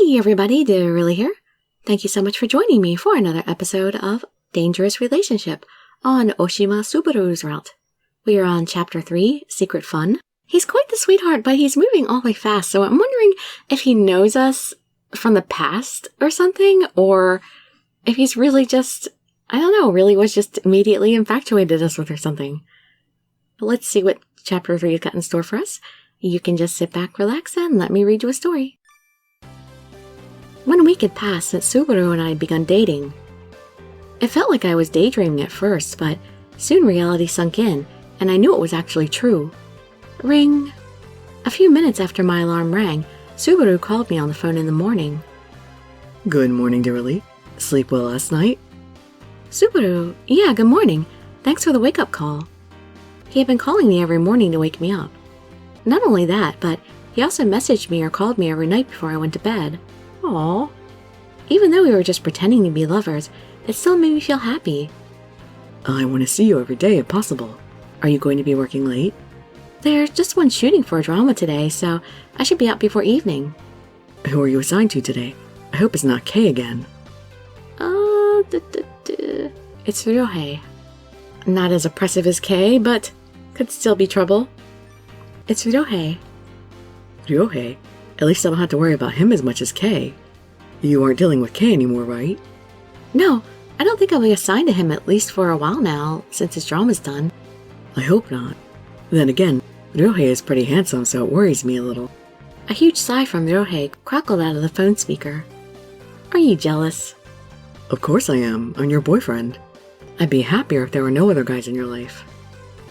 Hey everybody, Dirili here. Thank you so much for joining me for another episode of Dangerous Relationship on Oshima Subaru's route. We are on Chapter 3, Secret Fun. He's quite the sweetheart, but he's moving awfully fast, so I'm wondering if he knows us from the past or something, or if he's really just, really was just immediately infatuated us with or something. But let's see what Chapter 3 has got in store for us. You can just sit back, relax, and let me read you a story. 1 week had passed since Subaru and I had begun dating. It felt like I was daydreaming at first, but soon reality sunk in, and I knew it was actually true. Ring. A few minutes after my alarm rang, Subaru called me on the phone in the morning. Good morning, Dirili. Sleep well last night? Subaru, yeah, good morning. Thanks for the wake-up call. He had been calling me every morning to wake me up. Not only that, but he also messaged me or called me every night before I went to bed. Aww. Even though we were just pretending to be lovers, it still made me feel happy. I want to see you every day if possible. Are you going to be working late? There's just one shooting for a drama today, so I should be out before evening. Who are you assigned to today? I hope it's not Kei again. It's Ryohei. Not as oppressive as Kei, but could still be trouble. It's Ryohei. Ryohei? At least I don't have to worry about him as much as Kei. You aren't dealing with Kei anymore, right? No, I don't think I'll be assigned to him at least for a while now, since his drama's done. I hope not. Then again, Ryohei is pretty handsome, so it worries me a little. A huge sigh from Ryohei crackled out of the phone speaker. Are you jealous? Of course I am. I'm your boyfriend. I'd be happier if there were no other guys in your life.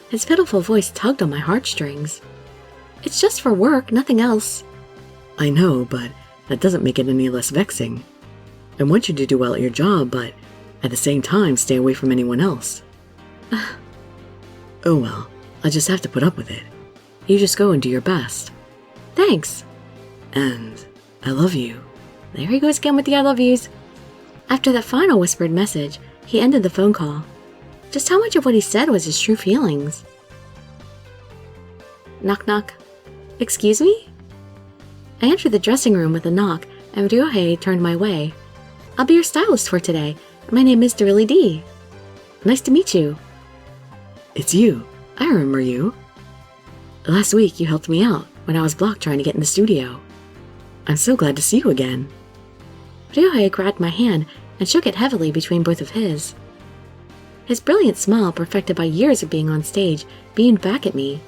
His pitiful voice tugged on my heartstrings. It's just for work, nothing else. I know, but that doesn't make it any less vexing. I want you to do well at your job, but at the same time, stay away from anyone else. Oh well, I'll just have to put up with it. You just go and do your best. Thanks. And I love you. There he goes again with the I love yous. After that final whispered message, he ended the phone call. Just how much of what he said was his true feelings? Knock knock. Excuse me? I entered the dressing room with a knock, and Ryohei turned my way. I'll be your stylist for today. My name is Dirili D. Nice to meet you. It's you. I remember you. Last week you helped me out when I was blocked trying to get in the studio. I'm so glad to see you again. Ryohei grabbed my hand and shook it heavily between both of his. His brilliant smile, perfected by years of being on stage, beamed back at me.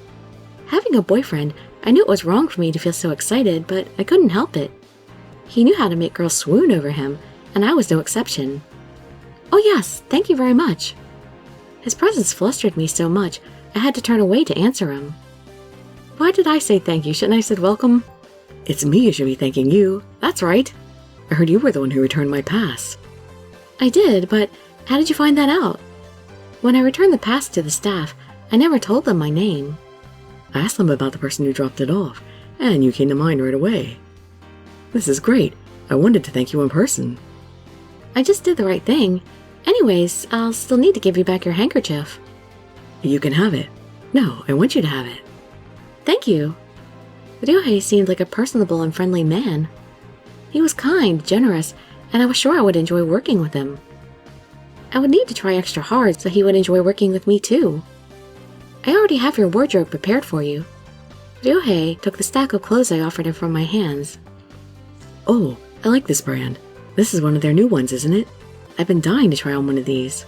Having a boyfriend, I knew it was wrong for me to feel so excited, but I couldn't help it. He knew how to make girls swoon over him, and I was no exception. Oh yes, thank you very much. His presence flustered me so much, I had to turn away to answer him. Why did I say thank you? Shouldn't I have said welcome? It's me who should be thanking you. That's right. I heard you were the one who returned my pass. I did, but how did you find that out? When I returned the pass to the staff, I never told them my name. I asked them about the person who dropped it off, and you came to mind right away. This is great. I wanted to thank you in person. I just did the right thing. Anyways, I'll still need to give you back your handkerchief. You can have it. No, I want you to have it. Thank you. Ryohei seemed like a personable and friendly man. He was kind, generous, and I was sure I would enjoy working with him. I would need to try extra hard so he would enjoy working with me too. I already have your wardrobe prepared for you. Ryohei took the stack of clothes I offered him from my hands. Oh, I like this brand. This is one of their new ones, isn't it? I've been dying to try on one of these.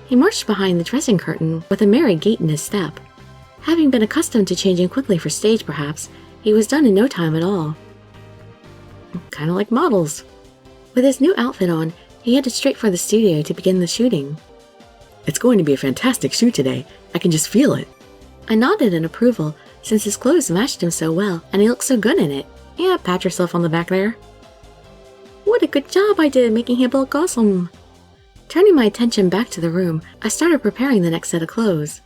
He marched behind the dressing curtain with a merry gait in his step. Having been accustomed to changing quickly for stage, perhaps, he was done in no time at all. Kind of like models. With his new outfit on, he headed straight for the studio to begin the shooting. It's going to be a fantastic shoot today. I can just feel it. I nodded in approval, since his clothes matched him so well and he looked so good in it. Yeah, pat yourself on the back there. What a good job I did making him look awesome. Turning my attention back to the room, I started preparing the next set of clothes.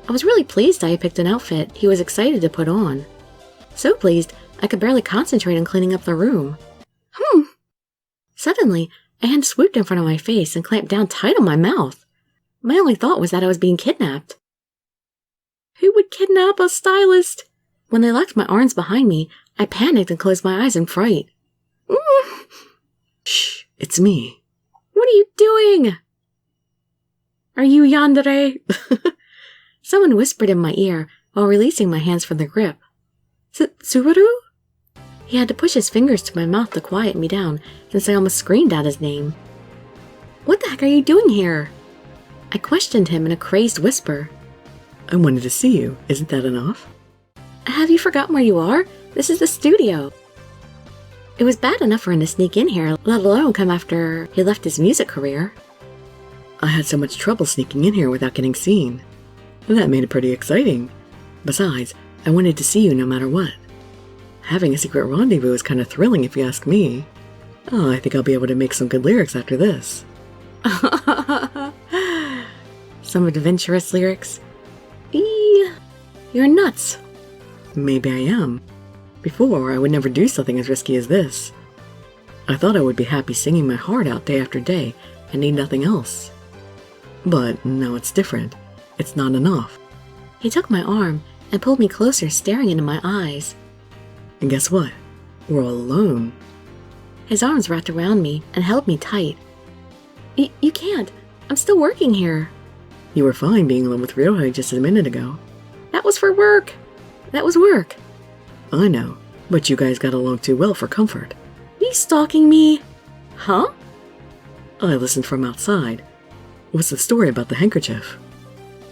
I was really pleased I had picked an outfit he was excited to put on. So pleased, I could barely concentrate on cleaning up the room. Suddenly, a hand swooped in front of my face and clamped down tight on my mouth. My only thought was that I was being kidnapped. Who would kidnap a stylist? When they locked my arms behind me, I panicked and closed my eyes in fright. Shh, it's me. What are you doing? Are you yandere? Someone whispered in my ear while releasing my hands from the grip. Subaru? He had to push his fingers to my mouth to quiet me down since I almost screamed out his name. What the heck are you doing here? I questioned him in a crazed whisper. I wanted to see you. Isn't that enough? Have you forgotten where you are? This is the studio. It was bad enough for him to sneak in here, let alone come after he left his music career. I had so much trouble sneaking in here without getting seen. That made it pretty exciting. Besides, I wanted to see you no matter what. Having a secret rendezvous is kind of thrilling if you ask me. Oh, I think I'll be able to make some good lyrics after this. Some adventurous lyrics. You're nuts. Maybe I am. Before, I would never do something as risky as this. I thought I would be happy singing my heart out day after day and need nothing else. But now it's different. It's not enough. He took my arm and pulled me closer, staring into my eyes. And guess what? We're all alone. His arms wrapped around me and held me tight. You can't. I'm still working here. You were fine being alone with Ryohei just a minute ago. That was for work. That was work. I know, but you guys got along too well for comfort. You stalking me? Huh? I listened from outside. What's the story about the handkerchief?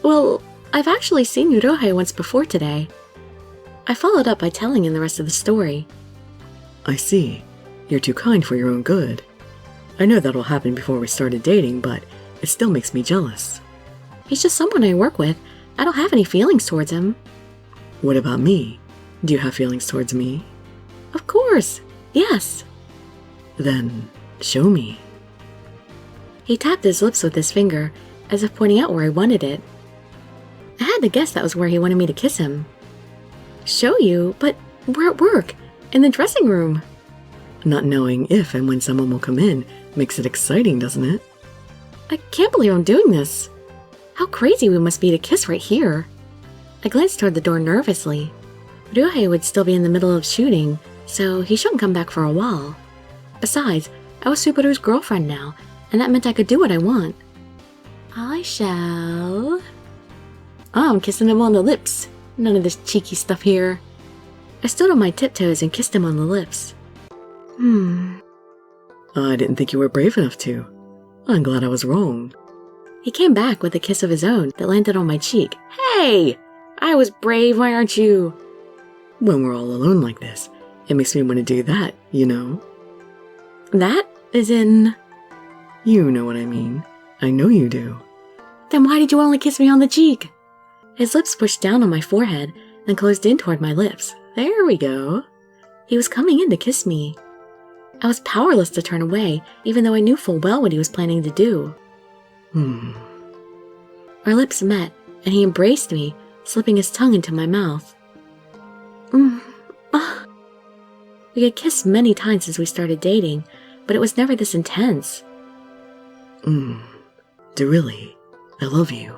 Well, I've actually seen Ryohei once before today. I followed up by telling him the rest of the story. I see. You're too kind for your own good. I know that'll happen before we started dating, but it still makes me jealous. He's just someone I work with. I don't have any feelings towards him. What about me? Do you have feelings towards me? Of course. Yes. Then, show me. He tapped his lips with his finger, as if pointing out where I wanted it. I had to guess that was where he wanted me to kiss him. Show you? But we're at work, in the dressing room. Not knowing if and when someone will come in makes it exciting, doesn't it? I can't believe I'm doing this. How crazy we must be to kiss right here. I glanced toward the door nervously. Ryohei would still be in the middle of shooting, so he shouldn't come back for a while. Besides, I was Subaru's girlfriend now, and that meant I could do what I want. I shall... I'm kissing him on the lips. None of this cheeky stuff here. I stood on my tiptoes and kissed him on the lips. I didn't think you were brave enough to. I'm glad I was wrong. He came back with a kiss of his own that landed on my cheek. Hey! I was brave, why aren't you? When we're all alone like this, it makes me want to do that, you know? That is in... You know what I mean. I know you do. Then why did you only kiss me on the cheek? His lips pushed down on my forehead, then closed in toward my lips. There we go. He was coming in to kiss me. I was powerless to turn away, even though I knew full well what he was planning to do. Our lips met, and he embraced me, slipping his tongue into my mouth. We had kissed many times since we started dating, but it was never this intense. Dirili, I love you.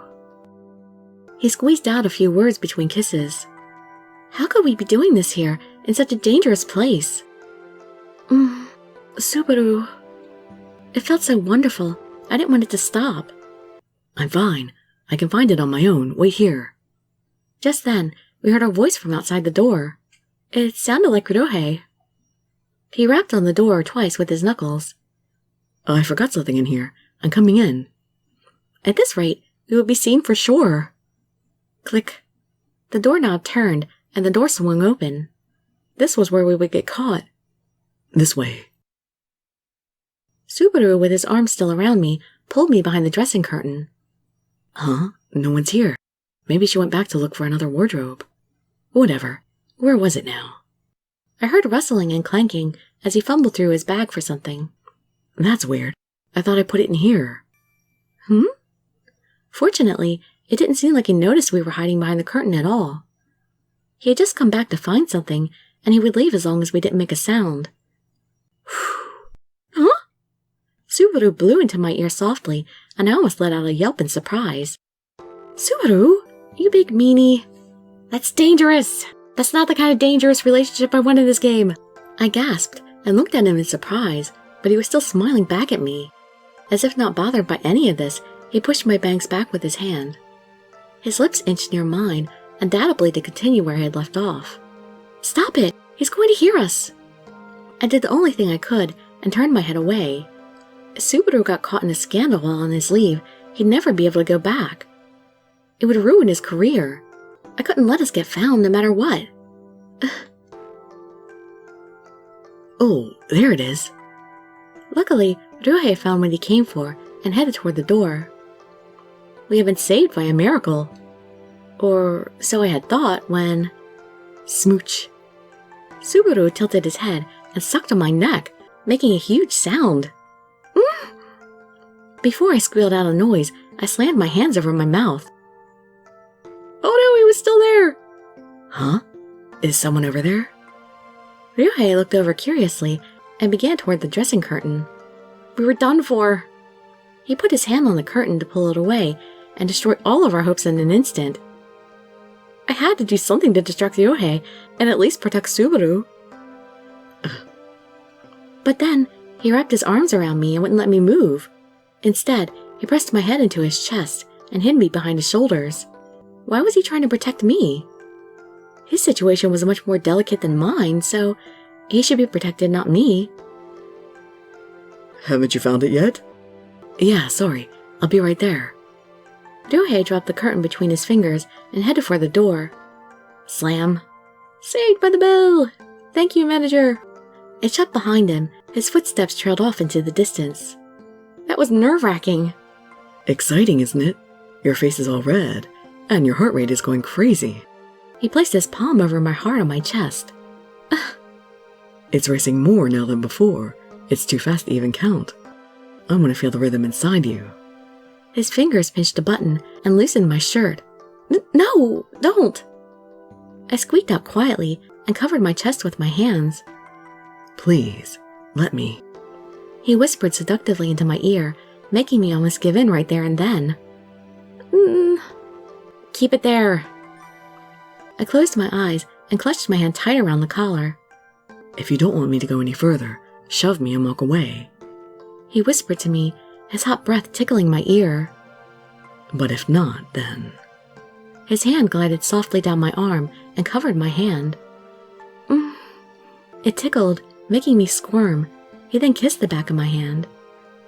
He squeezed out a few words between kisses. How could we be doing this here, in such a dangerous place? Subaru. It felt so wonderful. I didn't want it to stop. I'm fine. I can find it on my own. Wait here. Just then, we heard a voice from outside the door. It sounded like Ryohei. He rapped on the door twice with his knuckles. I forgot something in here. I'm coming in. At this rate, we would be seen for sure. Click. The doorknob turned, and the door swung open. This was where we would get caught. This way. Subaru, with his arm still around me, pulled me behind the dressing curtain. Huh? No one's here. Maybe she went back to look for another wardrobe. Whatever. Where was it now? I heard rustling and clanking as he fumbled through his bag for something. That's weird. I thought I put it in here. Fortunately, it didn't seem like he noticed we were hiding behind the curtain at all. He had just come back to find something, and he would leave as long as we didn't make a sound. Huh? Subaru blew into my ear softly, and I almost let out a yelp in surprise. Subaru, you big meanie. That's dangerous. That's not the kind of dangerous relationship I want in this game. I gasped and looked at him in surprise, but he was still smiling back at me. As if not bothered by any of this, he pushed my bangs back with his hand. His lips inched near mine, undoubtedly to continue where I had left off. "Stop it! He's going to hear us!" I did the only thing I could and turned my head away. If Subaru got caught in a scandal while on his leave, he'd never be able to go back. It would ruin his career. I couldn't let us get found no matter what. Oh, there it is. Luckily, Ryohei found what he came for and headed toward the door. We had been saved by a miracle. Or so I had thought when... Smooch. Subaru tilted his head and sucked on my neck, making a huge sound. Before I squealed out a noise, I slammed my hands over my mouth. Oh no, he was still there! Huh? Is someone over there? Ryohei looked over curiously and began toward the dressing curtain. We were done for. He put his hand on the curtain to pull it away and destroy all of our hopes in an instant. I had to do something to distract Ryohei and at least protect Subaru. But then, he wrapped his arms around me and wouldn't let me move. Instead, he pressed my head into his chest and hid me behind his shoulders. Why was he trying to protect me? His situation was much more delicate than mine, so he should be protected, not me. Haven't you found it yet? Yeah, sorry. I'll be right there. Ryohei dropped the curtain between his fingers and headed for the door. Slam. Saved by the bell! Thank you, manager. It shut behind him. His footsteps trailed off into the distance. That was nerve-wracking. Exciting, isn't it? Your face is all red, and your heart rate is going crazy. He placed his palm over my heart on my chest. It's racing more now than before. It's too fast to even count. I want to feel the rhythm inside you. His fingers pinched a button and loosened my shirt. No, don't! I squeaked out quietly and covered my chest with my hands. Please, let me. He whispered seductively into my ear, making me almost give in right there and then. Keep it there. I closed my eyes and clutched my hand tight around the collar. If you don't want me to go any further, shove me and walk away. He whispered to me, his hot breath tickling my ear. But if not, then... His hand glided softly down my arm and covered my hand. It tickled, making me squirm. He then kissed the back of my hand.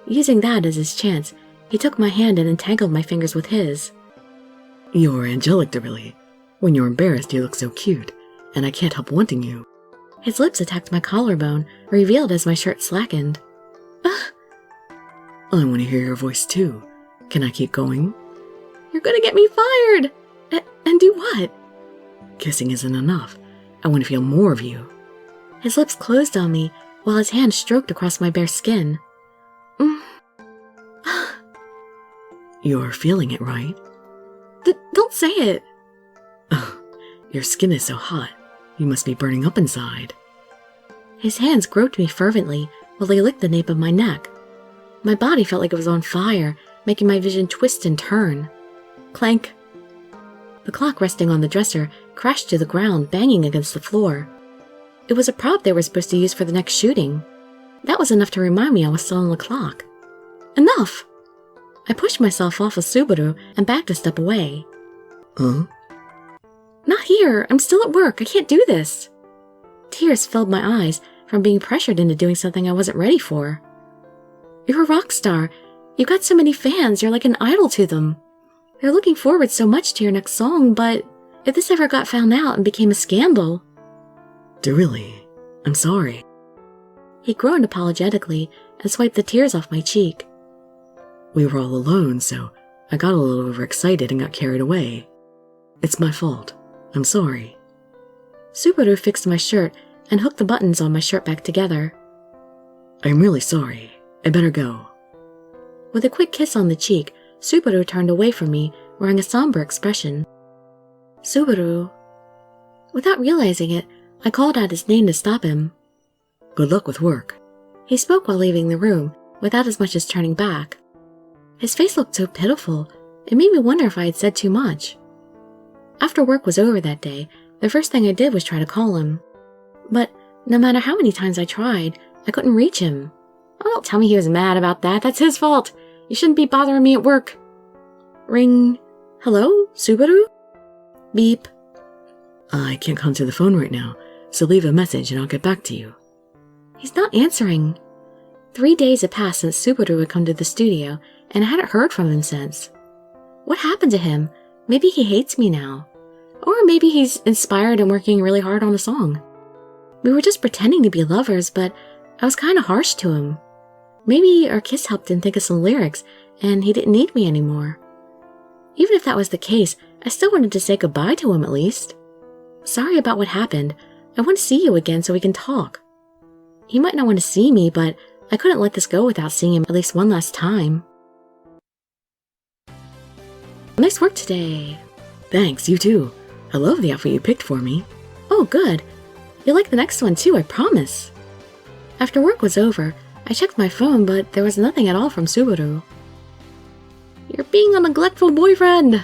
Using that as his chance, he took my hand and entangled my fingers with his. You're angelic, Dirili. When you're embarrassed, you look so cute, and I can't help wanting you. His lips attacked my collarbone, revealed as my shirt slackened. I want to hear your voice too. Can I keep going? You're gonna get me fired! And do what? Kissing isn't enough. I want to feel more of you. His lips closed on me, while his hand stroked across my bare skin. You're feeling it, right? Don't say it! Your skin is so hot. You must be burning up inside. His hands groped me fervently while they licked the nape of my neck. My body felt like it was on fire, making my vision twist and turn. Clank. The clock resting on the dresser crashed to the ground, banging against the floor. It was a prop they were supposed to use for the next shooting. That was enough to remind me I was still on the clock. Enough! I pushed myself off of Subaru and backed a step away. Huh? Not here! I'm still at work! I can't do this! Tears filled my eyes from being pressured into doing something I wasn't ready for. You're a rock star. You've got so many fans, you're like an idol to them. They're looking forward so much to your next song, but if this ever got found out and became a scandal... Dirili, I'm sorry. He groaned apologetically and swiped the tears off my cheek. We were all alone, so I got a little overexcited and got carried away. It's my fault. I'm sorry. Subaru fixed my shirt and hooked the buttons on my shirt back together. I'm really sorry. I better go. With a quick kiss on the cheek, Subaru turned away from me, wearing a somber expression. Subaru. Without realizing it, I called out his name to stop him. Good luck with work. He spoke while leaving the room, without as much as turning back. His face looked so pitiful, it made me wonder if I had said too much. After work was over that day, the first thing I did was try to call him. But no matter how many times I tried, I couldn't reach him. Oh, don't tell me he was mad about that. That's his fault. You shouldn't be bothering me at work. Ring. Hello, Subaru? Beep. I can't come to the phone right now, so leave a message and I'll get back to you. He's not answering. 3 days had passed since Subaru had come to the studio, and I hadn't heard from him since. What happened to him? Maybe he hates me now. Or maybe he's inspired and working really hard on a song. We were just pretending to be lovers, but I was kind of harsh to him. Maybe our kiss helped him think of some lyrics, and he didn't need me anymore. Even if that was the case, I still wanted to say goodbye to him at least. Sorry about what happened. I want to see you again so we can talk. He might not want to see me, but I couldn't let this go without seeing him at least one last time. Nice work today. Thanks, you too. I love the outfit you picked for me. Oh, good. You'll like the next one too, I promise. After work was over, I checked my phone, but there was nothing at all from Subaru. You're being a neglectful boyfriend.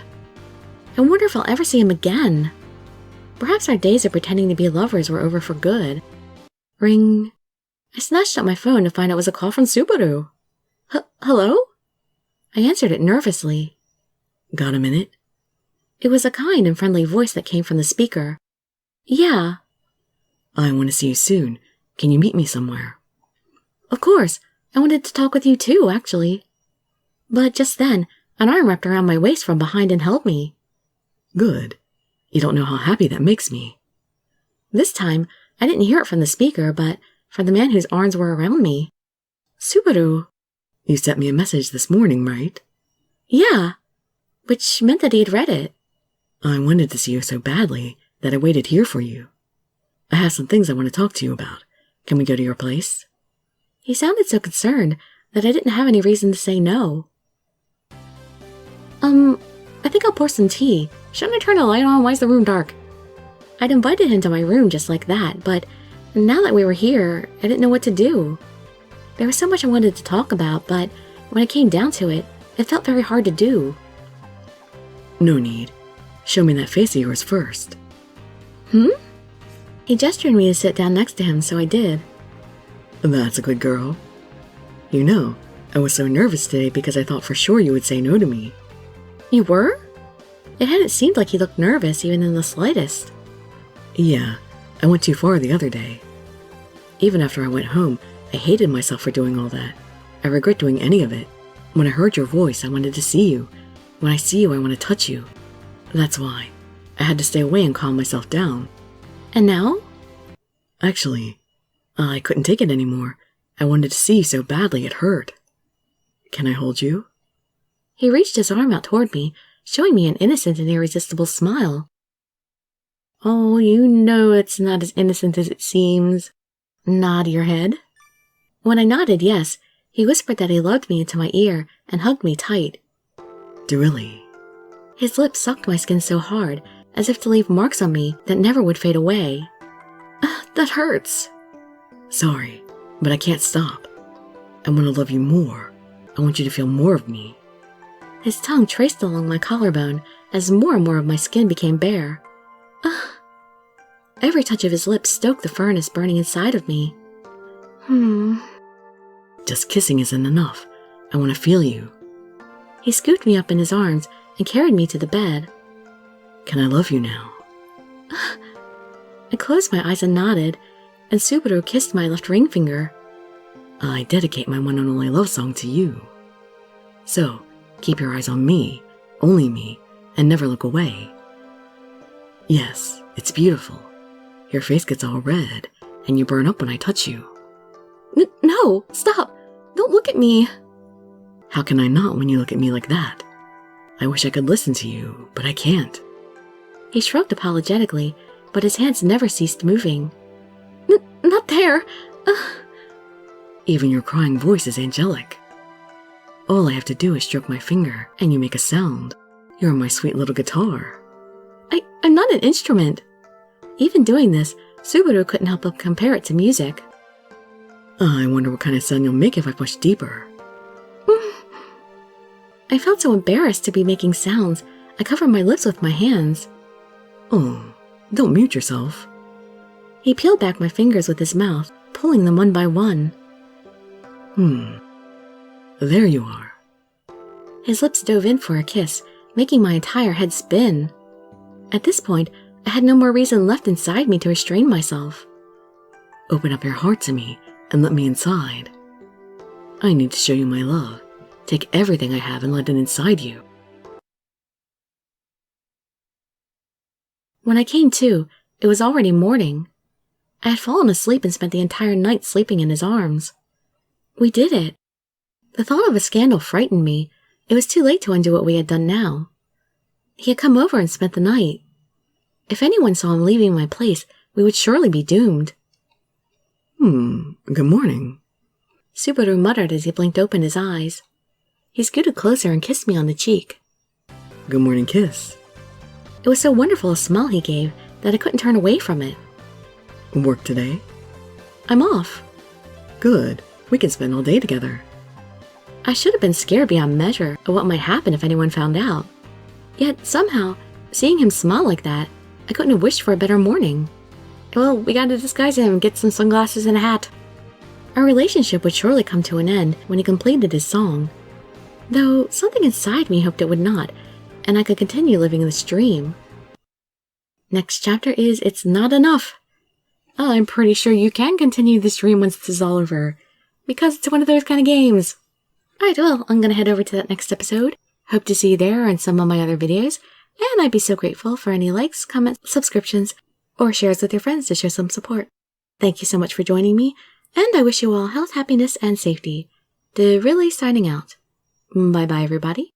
I wonder if I'll ever see him again. Perhaps our days of pretending to be lovers were over for good. Ring. I snatched up my phone to find it was a call from Subaru. Hello? I answered it nervously. Got a minute? It was a kind and friendly voice that came from the speaker. Yeah. I want to see you soon. Can you meet me somewhere? Of course. I wanted to talk with you too, actually. But just then, an arm wrapped around my waist from behind and held me. Good. You don't know how happy that makes me. This time, I didn't hear it from the speaker, but from the man whose arms were around me. Subaru. You sent me a message this morning, right? Yeah. Which meant that he had read it. I wanted to see you so badly that I waited here for you. I have some things I want to talk to you about. Can we go to your place? He sounded so concerned that I didn't have any reason to say no. I think I'll pour some tea. Shouldn't I turn the light on? Why is the room dark? I'd invited him to my room just like that, but now that we were here, I didn't know what to do. There was so much I wanted to talk about, but when it came down to it, it felt very hard to do. No need. Show me that face of yours first. He gestured me to sit down next to him, so I did. That's a good girl. You know, I was so nervous today because I thought for sure you would say no to me. You were? It hadn't seemed like he looked nervous, even in the slightest. Yeah, I went too far the other day. Even after I went home, I hated myself for doing all that. I regret doing any of it. When I heard your voice, I wanted to see you. When I see you, I want to touch you. That's why. I had to stay away and calm myself down. And now? Actually, I couldn't take it anymore. I wanted to see you so badly it hurt. Can I hold you? He reached his arm out toward me, showing me an innocent and irresistible smile. Oh, you know it's not as innocent as it seems. Nod your head. When I nodded yes, he whispered that he loved me into my ear and hugged me tight. Dirili. His lips sucked my skin so hard, as if to leave marks on me that never would fade away. That hurts. Sorry, but I can't stop. I want to love you more. I want you to feel more of me. His tongue traced along my collarbone as more and more of my skin became bare. Every touch of his lips stoked the furnace burning inside of me. Just kissing isn't enough. I want to feel you. He scooped me up in his arms and carried me to the bed. Can I love you now? I closed my eyes and nodded, and Subaru kissed my left ring finger. I dedicate my one and only love song to you. So, keep your eyes on me, only me, and never look away. Yes, it's beautiful. Your face gets all red, and you burn up when I touch you. No, stop! Don't look at me! How can I not when you look at me like that? I wish I could listen to you, but I can't. He shrugged apologetically, but his hands never ceased moving. Not there! Even your crying voice is angelic. All I have to do is stroke my finger, and you make a sound. You're my sweet little guitar. I'm not an instrument. Even doing this, Subaru couldn't help but compare it to music. I wonder what kind of sound you'll make if I push deeper. I felt so embarrassed to be making sounds, I covered my lips with my hands. Oh, don't mute yourself. He peeled back my fingers with his mouth, pulling them one by one. There you are. His lips dove in for a kiss, making my entire head spin. At this point, I had no more reason left inside me to restrain myself. Open up your heart to me and let me inside. I need to show you my love. Take everything I have and let it inside you. When I came to, it was already morning. I had fallen asleep and spent the entire night sleeping in his arms. We did it. The thought of a scandal frightened me. It was too late to undo what we had done now. He had come over and spent the night. If anyone saw him leaving my place, we would surely be doomed. Good morning. Subaru muttered as he blinked open his eyes. He scooted closer and kissed me on the cheek. Good morning kiss. It was so wonderful a smell he gave that I couldn't turn away from it. Work today? I'm off. Good. We can spend all day together. I should have been scared beyond measure of what might happen if anyone found out. Yet, somehow, seeing him smile like that, I couldn't have wished for a better morning. Well, we got to disguise him and get some sunglasses and a hat. Our relationship would surely come to an end when he completed his song. Though something inside me hoped it would not, and I could continue living this dream. Next chapter is It's Not Enough. I'm pretty sure you can continue this dream once this is all over, because it's one of those kind of games. Alright, well, I'm gonna head over to that next episode. Hope to see you there and some of my other videos, and I'd be so grateful for any likes, comments, subscriptions, or shares with your friends to show some support. Thank you so much for joining me, and I wish you all health, happiness, and safety. Dirili signing out. Bye-bye, everybody.